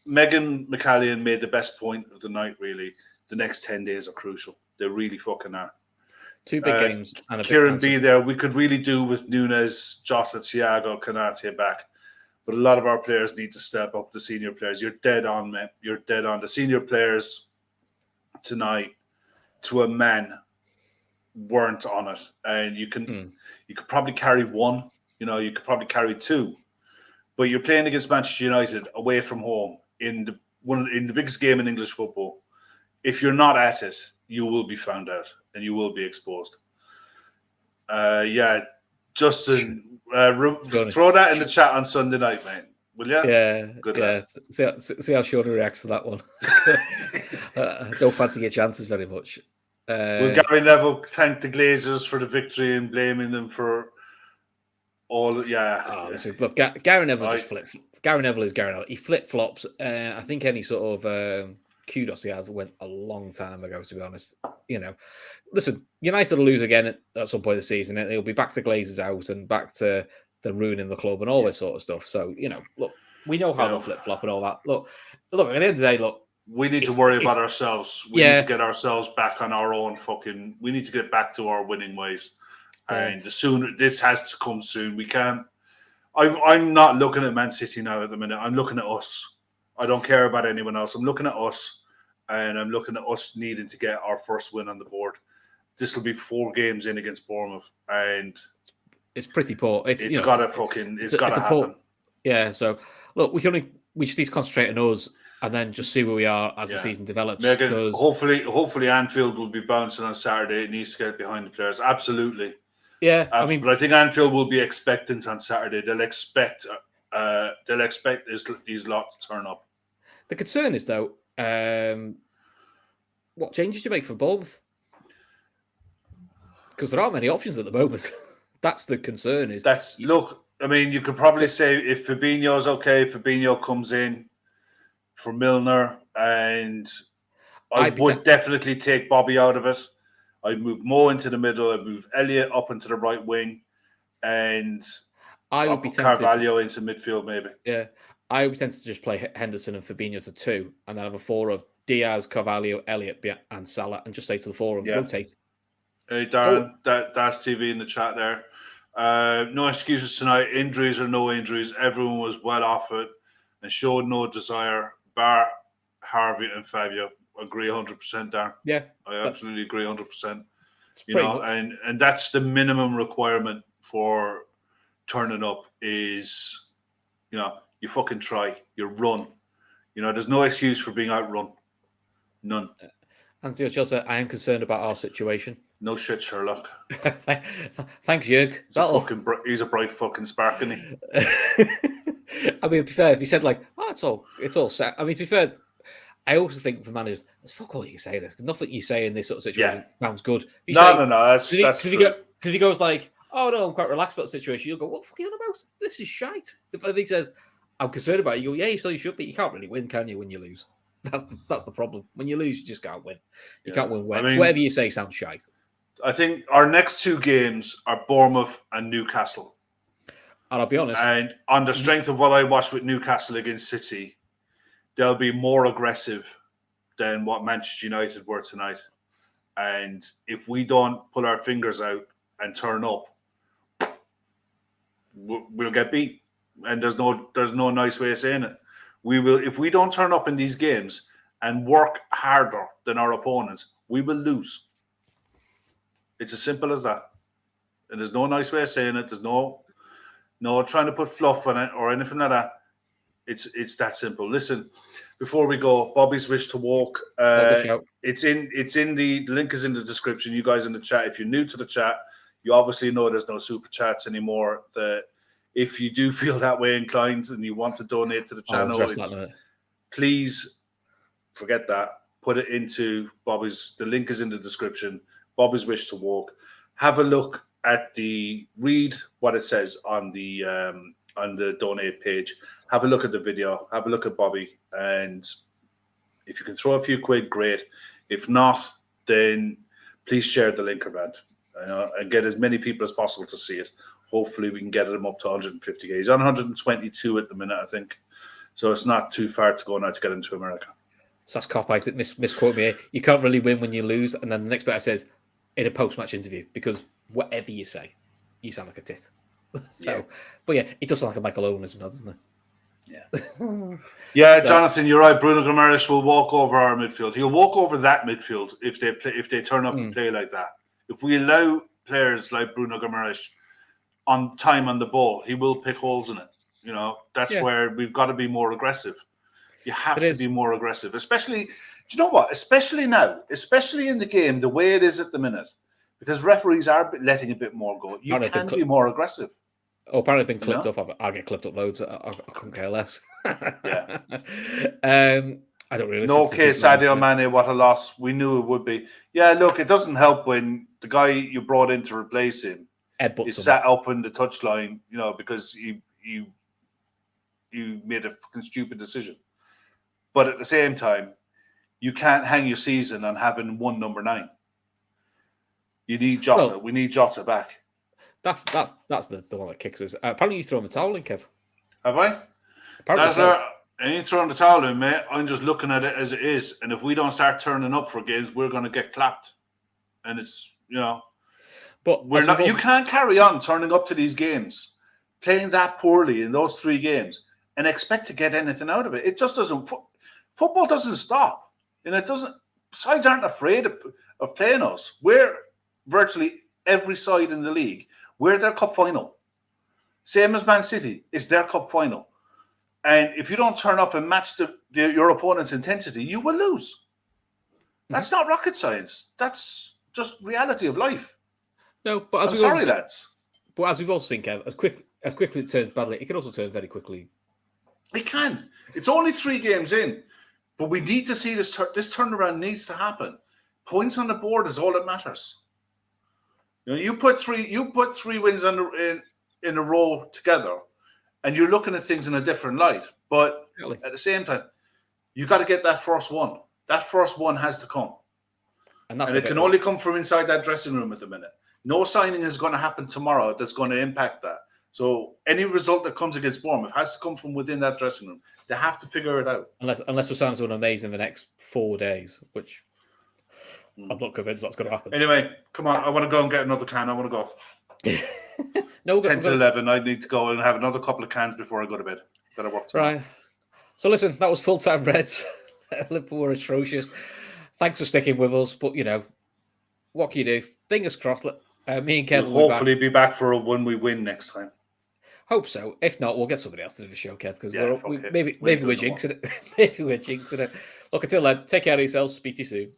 Speaker 2: Megan McCallion made the best point of the night. Really, the next 10 days are crucial. They really fucking are.
Speaker 1: 2 big games and a
Speaker 2: Kieran B there. We could really do with Nunes, Jota, Thiago, Konate back. But a lot of our players need to step up, the senior players. You're dead on, man. You're dead on. The senior players tonight, to a man, weren't on it. And you could probably carry one. You could probably carry 2. But you're playing against Manchester United away from home in the biggest game in English football. If you're not at it, you will be found out and you will be exposed. Justin, throw that in the chat on Sunday night, mate. Will you?
Speaker 1: Yeah.
Speaker 2: Good
Speaker 1: yeah. See how Sean reacts to that one. Don't fancy your chances very much.
Speaker 2: Will Gary Neville thank the Glazers for the victory and blaming them for all? Yeah.
Speaker 1: Listen, look, Gary Neville just flip. Gary Neville is Gary Neville. He flip flops. I think any sort of kudos he has went a long time ago. To be honest, listen, United will lose again at some point of the season, and it'll be back to Glazers' house and back to the ruining the club and all this sort of stuff. So look, we know how they'll flip flop and all that. Look. At the end of the day,
Speaker 2: we need to worry about ourselves. We need to get ourselves back on our own fucking. We need to get back to our winning ways, and the sooner this has to come soon. We can't. I'm not looking at Man City now at the minute. I'm looking at us. I don't care about anyone else. I'm looking at us, and I'm looking at us needing to get our first win on the board. This will be 4 games in against Bournemouth, and
Speaker 1: it's pretty poor. It's
Speaker 2: gotta happen.
Speaker 1: Yeah. So look, we just need to concentrate on us, and then just see where we are as the season develops.
Speaker 2: Megan, hopefully Anfield will be bouncing on Saturday. It needs to get behind the players. Absolutely.
Speaker 1: Yeah,
Speaker 2: but I think Anfield will be expectant on Saturday. They'll expect these lot to turn up.
Speaker 1: The concern is though, what changes do you make for Bournemouth? Because there aren't many options at the moment. That's the concern.
Speaker 2: You could probably say if Fabinho's okay, Fabinho comes in for Milner, and I would definitely take Bobby out of it. I'd move Mo into the middle. I'd move Elliott up into the right wing, and
Speaker 1: I would be
Speaker 2: tempted Carvalho into midfield maybe.
Speaker 1: Yeah, I would be tempted to just play Henderson and Fabinho to 2, and then have a 4 of Diaz, Carvalho, Elliott, and Salah, and just say to the 4 and rotate.
Speaker 2: Hey Darren, that's TV in the chat there. No excuses tonight. Injuries or no injuries, everyone was well off it and showed no desire. Bar Harvey and Fabio. Agree 100%, Darren.
Speaker 1: Yeah,
Speaker 2: I absolutely agree 100%. And that's the minimum requirement for turning up is, you fucking try, you run. There's no excuse for being outrun. None.
Speaker 1: Anthony Ochoa, I am concerned about our situation.
Speaker 2: No shit, Sherlock.
Speaker 1: Thanks, Jurg.
Speaker 2: He's a bright fucking spark, isn't he?
Speaker 1: I mean, to be fair, if he said it's all set. I mean, to be fair, I also think for managers, there's fuck all you can say this because nothing you say in this sort of situation sounds good.
Speaker 2: No. That's true.
Speaker 1: Because he goes like, "Oh no, I'm quite relaxed about the situation." You'll go, "What the fuck are you on about? This is shite." If he says, "I'm concerned about it," you go, "Yeah, you should be. You can't really win, can you? When you lose, that's the problem. When you lose, you just can't win. You can't win. Whatever you say sounds shite."
Speaker 2: I think our next 2 games are Bournemouth and Newcastle.
Speaker 1: And I'll be honest.
Speaker 2: And on the strength of what I watched with Newcastle against City, they'll be more aggressive than what Manchester United were tonight. And if we don't pull our fingers out and turn up, we'll get beat. And there's no nice way of saying it. We will, if we don't turn up in these games and work harder than our opponents, we will lose. It's as simple as that. And there's no nice way of saying it. There's no trying to put fluff on it or anything like that. It's that simple. Listen, before we go, Bobby's Wish to Walk. It's in the link is in the description. You guys in the chat, if you're new to the chat, you obviously know there's no super chats anymore. If you do feel that way inclined and you want to donate to the channel, please forget that. Put it into Bobby's. The link is in the description. Bobby's Wish to Walk. Have a look at read what it says on the donate page. Have a look at the video. Have a look at Bobby, and if you can throw a few quid, great. If not, then please share the link around and get as many people as possible to see it. Hopefully, we can get him up to 150k. He's on 122 at the minute, I think. So it's not too far to go now to get into America.
Speaker 1: So that's cop. I think misquote me. You can't really win when you lose. And then the next bit says in a post-match interview, because whatever you say, you sound like a tit.
Speaker 2: Yeah.
Speaker 1: But yeah, it does sound like a Michael Owen as well, doesn't it?
Speaker 2: Yeah. Yeah, so, Jonathan, you're right. Bruno Guimaraes will walk over our midfield. He'll walk over that midfield if they turn up and play like that. If we allow players like Bruno Guimaraes on time on the ball, he will pick holes in it. That's where we've got to be more aggressive. You have to be more aggressive, especially. Do you know what? Especially now, especially in the game, the way it is at the minute, because referees are letting a bit more go. You can be more aggressive.
Speaker 1: Oh, apparently been clipped up. I'll get clipped up loads. I couldn't care less.
Speaker 2: Yeah.
Speaker 1: I don't really.
Speaker 2: No case, Sadio Mane, what a loss. We knew it would be. Yeah, look, it doesn't help when the guy you brought in to replace him is sat up in the touchline, because you made a fucking stupid decision. But at the same time, you can't hang your season on having one number 9. You need Jota. Well, we need Jota back.
Speaker 1: That's the one that kicks us. Apparently you throw the towel in, Kev.
Speaker 2: Have I? I ain't throwing the towel in, mate. I'm just looking at it as it is. And if we don't start turning up for games, we're going to get clapped. And it's, But we're not. You can't carry on turning up to these games, playing that poorly in those 3 games, and expect to get anything out of it. It just doesn't. Football doesn't stop. And it doesn't. Sides aren't afraid of playing us. We're virtually every side in the league. We're their cup final. Same as Man City. It's their cup final. And if you don't turn up and match your opponent's intensity, you will lose. That's not rocket science. That's just reality of life.
Speaker 1: No, but
Speaker 2: lads.
Speaker 1: But as we've all seen, Kev, as quickly it turns badly, it can also turn very quickly.
Speaker 2: It can. It's only 3 games in, but we need to see this turnaround needs to happen. Points on the board is all that matters. You put 3 wins in a row together, and you're looking at things in a different light. But at the same time, you got to get that first one. That first one has to come, and it can only come from inside that dressing room at the minute. No signing is going to happen tomorrow that's going to impact that. So any result that comes against Bournemouth has to come from within that dressing room. They have to figure it out.
Speaker 1: Unless we're signing someone amazing in the next 4 days, which I'm not convinced that's going to happen.
Speaker 2: Anyway, come on. I want to go and get another can. I want to go.
Speaker 1: No,
Speaker 2: 10 to 11. I need to go and have another couple of cans before I go to bed. Better work tomorrow.
Speaker 1: Right. So listen, that was full-time Reds. Liverpool were atrocious. Thanks for sticking with us. But, what can you do? Fingers crossed. Me and Kev
Speaker 2: will hopefully be back for when we win next time.
Speaker 1: Hope so. If not, we'll get somebody else to do the show, Kev, because maybe we're jinxing it. Maybe we're jinxing it. Look, until then, take care of yourselves. Speak to you soon.